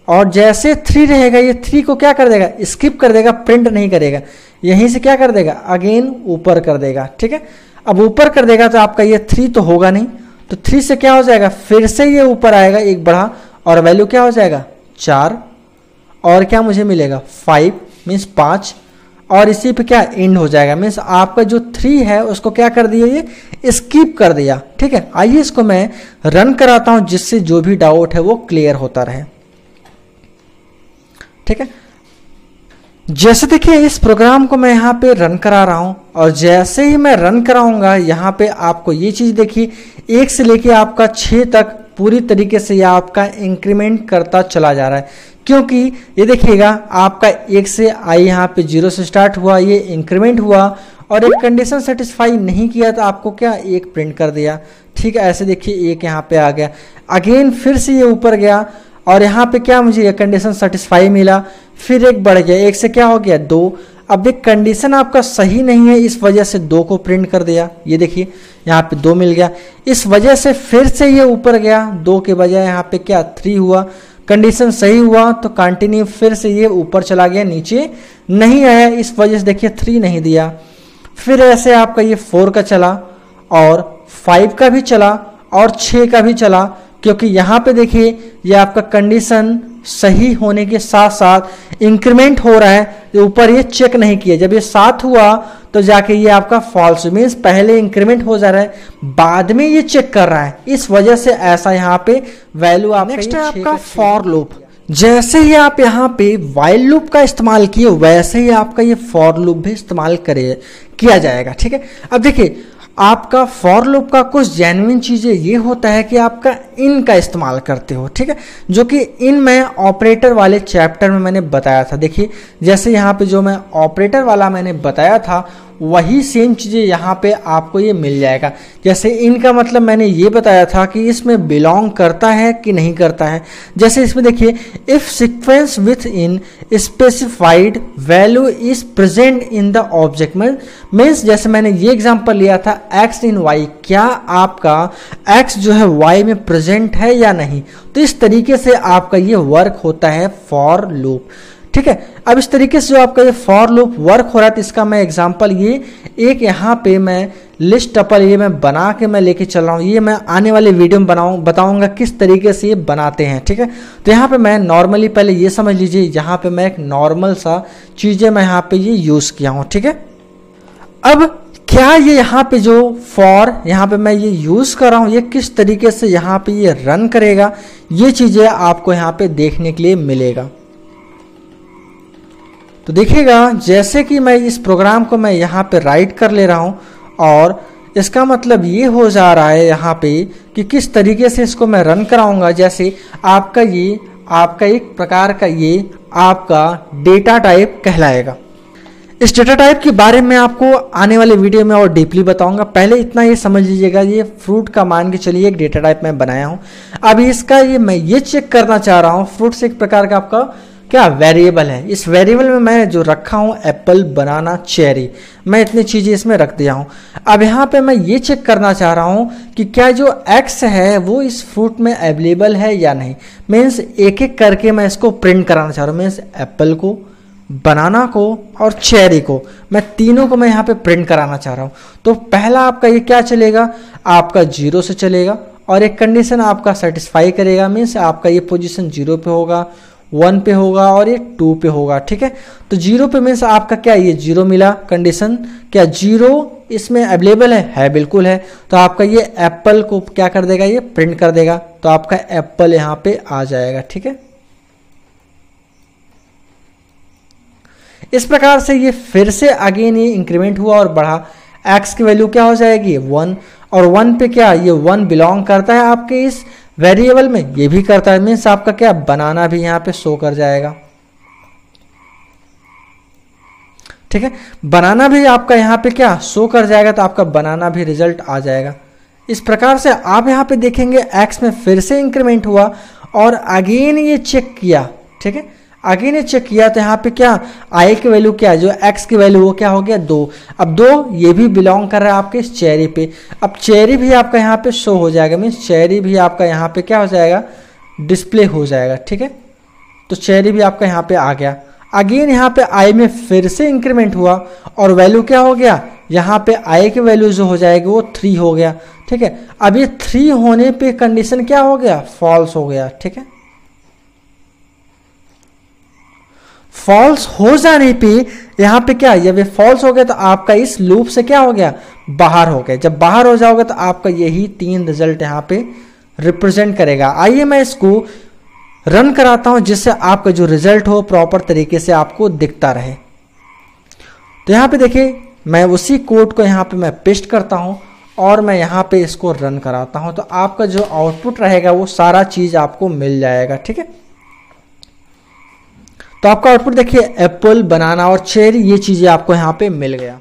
और जैसे 3 रहेगा ये 3 को क्या कर देगा, स्किप कर देगा, प्रिंट नहीं करेगा, यहीं से क्या कर देगा, अगेन ऊपर कर देगा, ठीक है। अब ऊपर कर देगा तो आपका ये 3 तो होगा नहीं, तो 3 से क्या हो जाएगा, फिर से ये ऊपर आएगा एक बढ़ा, और वैल्यू क्या हो जाएगा 4, और क्या मुझे मिलेगा 5 मीन्स 5, और इसी पे क्या एंड हो जाएगा, मीन्स आपका जो 3 है उसको क्या कर दिया, ये स्किप कर दिया, ठीक है। आइए इसको मैं रन कराता हूं जिससे जो भी डाउट है वो क्लियर होता रहे, ठीक है। जैसे देखिए इस प्रोग्राम को मैं यहाँ पे रन करा रहा हूँ, और जैसे ही मैं रन कराऊंगा यहाँ पे आपको ये चीज़ देखिए 1 से लेके आपका 6 तक पूरी तरीके से यह आपका इंक्रीमेंट करता चला जा रहा है, क्योंकि ये देखिएगा आपका 1 से आई यहाँ पे 0 से स्टार्ट हुआ, ये इंक्रीमेंट हुआ, और एक कंडीशन सेटिस्फाई नहीं किया तो आपको क्या 1 प्रिंट कर दिया, ठीक है। ऐसे देखिए 1 यहाँ पे आ गया, अगेन फिर से ये ऊपर गया, और यहाँ पे क्या मुझे ये कंडीशन सेटिस्फाई मिला, फिर 1 बढ़ गया, 1 से क्या हो गया 2, अब एक कंडीशन आपका सही नहीं है इस वजह से 2 को प्रिंट कर दिया, ये देखिए यहाँ पे 2 मिल गया, इस वजह से फिर से ये ऊपर गया, 2 के बजाय यहाँ पे क्या 3 हुआ, कंडीशन सही हुआ तो कंटिन्यू, फिर से ये ऊपर चला गया, नीचे नहीं आया, इस वजह से देखिए 3 नहीं दिया, फिर ऐसे आपका ये 4 का चला, और 5 का भी चला, और 6 का भी चला, क्योंकि यहाँ पे देखिए ये आपका कंडीशन सही होने के साथ साथ इंक्रीमेंट हो रहा है, ऊपर ये चेक नहीं किया, जब ये 7 हुआ तो जाके ये आपका फॉल्स, मीन्स पहले इंक्रीमेंट हो जा रहा है, बाद में ये चेक कर रहा है, इस वजह से ऐसा यहाँ पे वैल्यू आपका। नेक्स्ट है आपका फॉर लूप। जैसे ही आप यहाँ पे वाइल लूप का इस्तेमाल किए वैसे ही आपका ये फॉर लूप भी इस्तेमाल किया जाएगा, ठीक है। अब देखिए आपका फॉर लूप का कुछ जेन्युइन चीज़ें ये होता है कि आपका इन का इस्तेमाल करते हो, ठीक है, जो कि इन में ऑपरेटर वाले चैप्टर में मैंने बताया था। देखिए जैसे यहाँ पे जो मैं ऑपरेटर वाला मैंने बताया था वही सेम चीज़ें यहाँ पे आपको ये मिल जाएगा। जैसे इनका मतलब मैंने ये बताया था कि इसमें बिलोंग करता है कि नहीं करता है। जैसे इसमें देखिए if sequence with in specified value is present in the object, means जैसे मैंने ये एग्जांपल लिया था x इन y, क्या आपका x जो है y में प्रेजेंट है या नहीं, तो इस तरीके से आपका ये वर्क होता है फॉर लूप, ठीक है। अब इस तरीके से जो आपका ये फॉर लूप वर्क हो रहा है तो इसका मैं एग्जांपल ये एक यहाँ पे मैं लिस्ट टपल ये मैं बना के मैं लेके चल रहा हूँ, ये मैं आने वाले वीडियो में बताऊंगा किस तरीके से ये बनाते हैं, ठीक है। तो यहाँ पे मैं नॉर्मली पहले ये समझ लीजिए, यहाँ पे मैं एक नॉर्मल सा चीज़ें मैं यहाँ पे ये यूज़ किया हूँ, ठीक है। अब क्या ये यहाँ पे जो फॉर यहाँ पे मैं ये यूज़ कर रहा हूँ ये किस तरीके से यहाँ पे ये रन करेगा, ये चीज़ें आपको यहाँ पे देखने के लिए मिलेगा। तो देखिएगा जैसे कि मैं इस प्रोग्राम को मैं यहाँ पे राइट कर ले रहा हूँ, और इसका मतलब ये हो जा रहा है यहाँ पे कि किस तरीके से इसको मैं रन कराऊंगा। जैसे आपका ये आपका एक प्रकार का ये आपका डेटा टाइप कहलाएगा। इस डेटा टाइप के बारे में आपको आने वाले वीडियो में और डीपली बताऊंगा। पहले इतना ये समझ लीजिएगा, ये फ्रूट का मान के चलिए एक डेटा टाइप मैं बनाया हूँ। अब इसका ये मैं ये चेक करना चाह रहा हूँ, फ्रूट से एक प्रकार का आपका क्या वेरिएबल है। इस वेरिएबल में मैं जो रखा हूँ एप्पल, बनाना, चेरी, मैं इतनी चीज़ें इसमें रख दिया हूँ। अब यहाँ पे मैं ये चेक करना चाह रहा हूँ कि क्या जो x है वो इस फ्रूट में अवेलेबल है या नहीं। मीन्स एक एक करके मैं इसको प्रिंट कराना चाह रहा हूँ। मीन्स एप्पल को, बनाना को और चेरी को, मैं तीनों को मैं यहाँ पे प्रिंट कराना चाह रहा हूँ। तो पहला आपका ये क्या चलेगा, आपका 0 से चलेगा और एक कंडीशन आपका सेटिस्फाई करेगा। मीन्स आपका ये पोजीशन 0 पे होगा, 1 पे होगा और ये 2 पे होगा। ठीक है, तो 0 पे मीन्स आपका क्या, ये 0 मिला कंडीशन। क्या 0 इसमें अवेलेबल है बिल्कुल है। तो आपका ये एप्पल को क्या कर देगा, ये प्रिंट कर देगा। तो आपका एप्पल यहाँ पे आ जाएगा। ठीक है, इस प्रकार से ये फिर से अगेन ये इंक्रीमेंट हुआ और बढ़ा। x की वैल्यू क्या हो जाएगी, 1, और 1 पे क्या, ये 1 बिलोंग करता है आपके इस वेरिएबल में, ये भी करता है। मीन्स आपका क्या, बनाना भी यहाँ पे शो कर जाएगा। ठीक है, बनाना भी आपका यहाँ पे क्या शो कर जाएगा, तो आपका बनाना भी रिजल्ट आ जाएगा। इस प्रकार से आप यहाँ पे देखेंगे x में फिर से इंक्रीमेंट हुआ और अगेन ये चेक किया। ठीक है, अगेन ये चेक किया तो यहाँ पे क्या, आई की वैल्यू क्या, जो x की वैल्यू वो क्या हो गया, 2। अब 2 ये भी बिलोंग कर रहा है आपके इस चेरी पे। अब चेरी भी आपका यहाँ पे शो हो जाएगा। मीन्स चेरी भी आपका यहाँ पे क्या हो जाएगा, डिस्प्ले हो जाएगा। ठीक है, तो चेरी भी आपका यहाँ पे आ गया। अगेन यहाँ पे आई में फिर से इंक्रीमेंट हुआ और वैल्यू क्या हो गया, यहाँ पे आई की वैल्यू जो हो जाएगी वो 3 हो गया। ठीक है, अब ये 3 होने पे कंडीशन क्या हो गया, फॉल्स हो गया। ठीक है, फॉल्स हो जाने पे यहाँ पे क्या, जब ये फॉल्स हो गया तो आपका इस लूप से क्या हो गया, बाहर हो गया। जब बाहर हो जाओगे तो आपका यही 3 रिजल्ट यहाँ पे रिप्रेजेंट करेगा। आइए मैं इसको रन कराता हूं जिससे आपका जो रिजल्ट हो प्रॉपर तरीके से आपको दिखता रहे। तो यहाँ पे देखिए मैं उसी कोड को यहाँ पे मैं पेस्ट करता हूं और मैं यहाँ पे इसको रन कराता हूं, तो आपका जो आउटपुट रहेगा वो सारा चीज आपको मिल जाएगा। ठीक है, तो आपका आउटपुट देखिए एप्पल, बनाना और चेरी, ये चीजें आपको यहाँ पे मिल गया।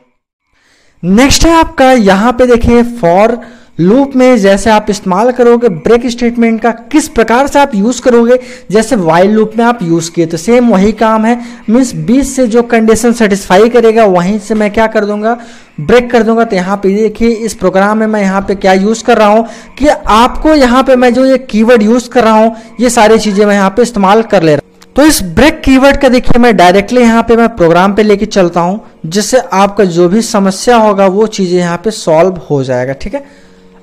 नेक्स्ट है आपका यहाँ पे देखिए फॉर लूप में जैसे आप इस्तेमाल करोगे ब्रेक स्टेटमेंट का, किस प्रकार से आप यूज करोगे। जैसे वाइल लूप में आप यूज किए तो सेम वही काम है। मीन्स 20 से जो कंडीशन सेटिस्फाई करेगा वहीं से मैं क्या कर दूंगा, ब्रेक कर दूंगा। तो यहाँ पे देखिए इस प्रोग्राम में मैं यहाँ पे क्या यूज कर रहा हूँ कि आपको यहाँ पे मैं जो ये कीवर्ड यूज कर रहा हूँ ये सारी चीजें मैं यहाँ पे इस्तेमाल कर ले रहा हूँ। तो इस ब्रेक कीवर्ड का देखिए मैं डायरेक्टली यहाँ पे मैं प्रोग्राम पे लेके चलता हूँ जिससे आपका जो भी समस्या होगा वो चीजें यहाँ पे सॉल्व हो जाएगा। ठीक है,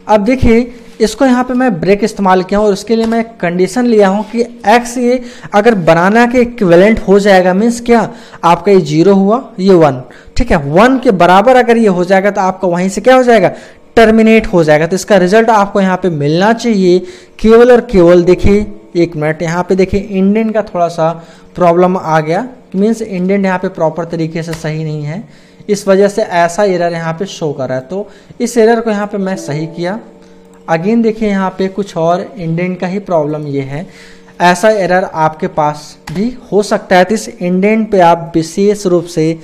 अब देखिए इसको यहाँ पे मैं ब्रेक इस्तेमाल किया हूँ और उसके लिए मैं कंडीशन लिया हूँ कि x ये अगर बनाना के इक्विवेलेंट हो जाएगा। मीन्स क्या, आपका ये 0 हुआ, ये 1। ठीक है, 1 के बराबर अगर ये हो जाएगा तो आपका वहीं से क्या हो जाएगा, टर्मिनेट हो जाएगा। तो इसका रिजल्ट आपको यहाँ पे मिलना चाहिए केवल और केवल। देखिए 1 मिनट, यहाँ पे देखिए इंडेंट का थोड़ा सा प्रॉब्लम आ गया। मीन्स इंडेंट यहाँ पे प्रॉपर तरीके से सही नहीं है, इस वजह से ऐसा एरर यहाँ पे शो कर रहा है। तो इस एरर को यहाँ पे मैं सही किया। अगेन देखिए यहाँ पे कुछ और इंडेंट का ही प्रॉब्लम ये है, ऐसा एरर आपके पास भी हो सकता है। तो इस इंडेंट पे आप विशेष रूप से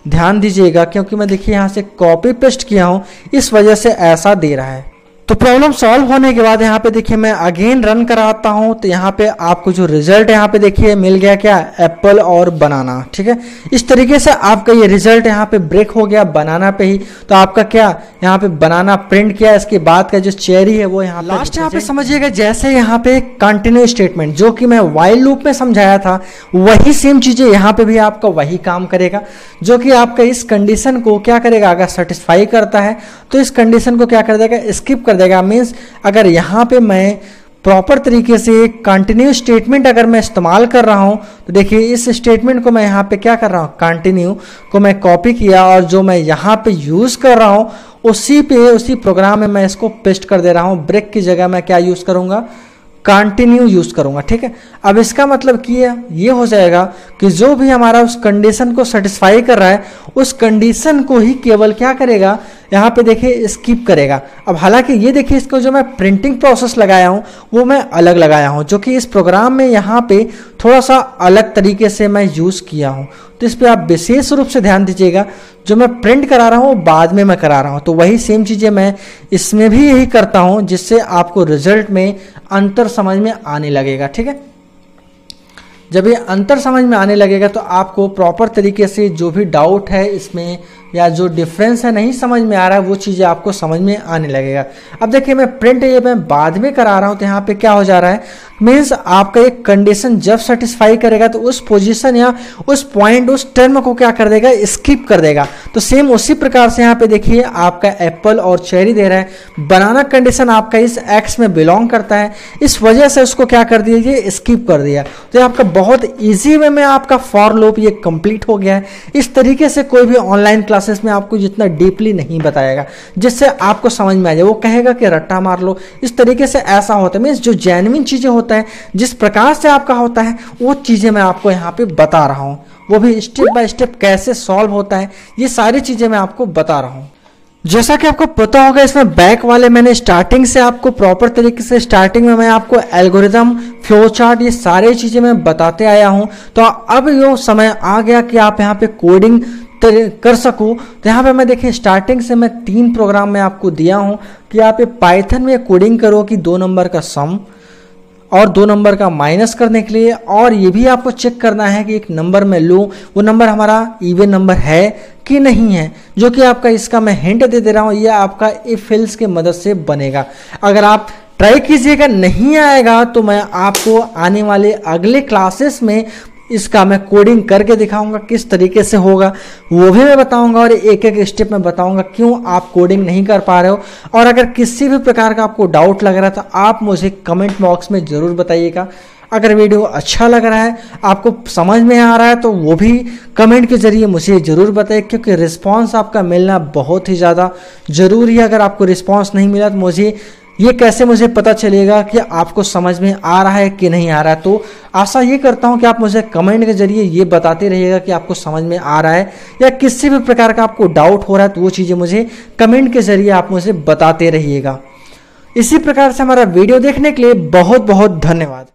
ध्यान दीजिएगा क्योंकि मैं देखिए यहाँ से कॉपी पेस्ट किया हूँ, इस वजह से ऐसा दे रहा है। तो प्रॉब्लम सॉल्व होने के बाद यहाँ पे देखिए मैं अगेन रन कराता हूँ तो यहाँ पे आपको जो रिजल्ट यहाँ पे देखिए मिल गया क्या, एप्पल और बनाना। ठीक है, इस तरीके से आपका ये रिजल्ट यहाँ पे ब्रेक हो गया बनाना पे ही। तो आपका क्या यहाँ पे बनाना प्रिंट किया, इसके बाद का जो चेरी है वो यहाँ लास्ट यहाँ पे समझिएगा। जैसे यहाँ पे कंटिन्यू स्टेटमेंट जो कि मैं वाइल लूप में समझाया था वही सेम चीजें यहाँ पे भी आपका वही काम करेगा, जो कि आपका इस कंडीशन को क्या करेगा, अगर सेटिस्फाई करता है तो इस कंडीशन को क्या कर देगा, स्किप कर देगा। मीन्स अगर यहाँ पे मैं प्रॉपर तरीके से कंटिन्यू स्टेटमेंट अगर मैं इस्तेमाल कर रहा हूँ तो देखिए इस स्टेटमेंट को मैं यहाँ पे क्या कर रहा हूँ, कंटिन्यू को मैं कॉपी किया और जो मैं यहाँ पे यूज कर रहा हूँ उसी प्रोग्राम में मैं इसको पेस्ट कर दे रहा हूँ। ब्रेक की जगह मैं क्या यूज करूंगा, कंटिन्यू यूज करूंगा। ठीक है, अब इसका मतलब कि ये हो जाएगा कि जो भी हमारा उस कंडीशन को सेटिस्फाई कर रहा है उस कंडीशन को ही केवल क्या करेगा, यहाँ पे देखिए स्किप करेगा। अब हालांकि ये देखिए इसको जो मैं प्रिंटिंग प्रोसेस लगाया हूँ वो मैं अलग लगाया हूँ, जो कि इस प्रोग्राम में यहाँ पे थोड़ा सा अलग तरीके से मैं यूज किया हूँ। तो इस पर आप विशेष रूप से ध्यान दीजिएगा, जो मैं प्रिंट करा रहा हूँ बाद में मैं करा रहा हूँ, तो वही सेम चीजें मैं इसमें भी यही करता हूँ जिससे आपको रिजल्ट में अंतर समझ में आने लगेगा। ठीक है, जब ये अंतर समझ में आने लगेगा तो आपको प्रॉपर तरीके से जो भी डाउट है इसमें या जो डिफरेंस है नहीं समझ में आ रहा है वो चीज़ें आपको समझ में आने लगेगा। अब देखिए मैं प्रिंट ये मैं बाद में करा रहा हूँ तो यहाँ पे क्या हो जा रहा है, मीन्स आपका एक कंडीशन जब सेटिस्फाई करेगा तो उस पोजीशन या उस पॉइंट उस टर्म को क्या कर देगा, स्किप कर देगा। तो सेम उसी प्रकार से यहाँ पे देखिए आपका एप्पल और चेरी दे रहा है, बनाना कंडीशन आपका इस एक्स में बिलोंग करता है, इस वजह से उसको क्या कर दिया, स्किप कर दिया। तो ये आपका बहुत ईजी वे में आपका फॉर लूप ये कंप्लीट हो गया है। इस तरीके से कोई भी ऑनलाइन क्लासेस में आपको जितना डीपली नहीं बताएगा जिससे आपको समझ में आ जाए, वो कहेगा कि रट्टा मार लो, इस तरीके से ऐसा होता है। मीन्स जो जेन्युइन चीजें होता है जिस प्रकार से आपका होता है वो चीजें मैं आपको यहाँ पे बता रहा हूँ, वो भी स्टेप बाय स्टेप कैसे सॉल्व होता है ये सारी चीजें मैं आपको बता रहा हूँ। जैसा कि आपको पता होगा इसमें बैक वाले मैंने स्टार्टिंग से आपको प्रॉपर तरीके से स्टार्टिंग में मैं आपको एल्गोरिदम, फ्लो चार्ट, ये सारी चीजें मैं बताते आया हूं। तो अब ये समय आ गया कि आप यहाँ पे कोडिंग कर सको। तो यहाँ पे मैं देखिए स्टार्टिंग से मैं 3 प्रोग्राम में आपको दिया हूँ कि आप ये पाइथन में कोडिंग करो कि 2 नंबर का सम और 2 नंबर का माइनस करने के लिए, और ये भी आपको चेक करना है कि एक नंबर में लूँ वो नंबर हमारा इवन नंबर है कि नहीं है, जो कि आपका इसका मैं हिंट दे रहा हूँ, ये आपका इफ एल्स की मदद से बनेगा। अगर आप ट्राई कीजिएगा नहीं आएगा तो मैं आपको आने वाले अगले क्लासेस में इसका मैं कोडिंग करके दिखाऊंगा किस तरीके से होगा, वो भी मैं बताऊंगा और एक एक स्टेप में बताऊंगा क्यों आप कोडिंग नहीं कर पा रहे हो। और अगर किसी भी प्रकार का आपको डाउट लग रहा है तो आप मुझे कमेंट बॉक्स में ज़रूर बताइएगा। अगर वीडियो अच्छा लग रहा है, आपको समझ में आ रहा है तो वो भी कमेंट के जरिए मुझे ज़रूर बताइए, क्योंकि रिस्पॉन्स आपका मिलना बहुत ही ज़्यादा ज़रूरी है। अगर आपको रिस्पॉन्स नहीं मिला तो मुझे ये कैसे मुझे पता चलेगा कि आपको समझ में आ रहा है कि नहीं आ रहा है। तो आशा ये करता हूँ कि आप मुझे कमेंट के जरिए ये बताते रहिएगा कि आपको समझ में आ रहा है या किसी भी प्रकार का आपको डाउट हो रहा है, तो वो चीज़ें मुझे कमेंट के जरिए आप मुझे बताते रहिएगा। इसी प्रकार से हमारा वीडियो देखने के लिए बहुत बहुत धन्यवाद।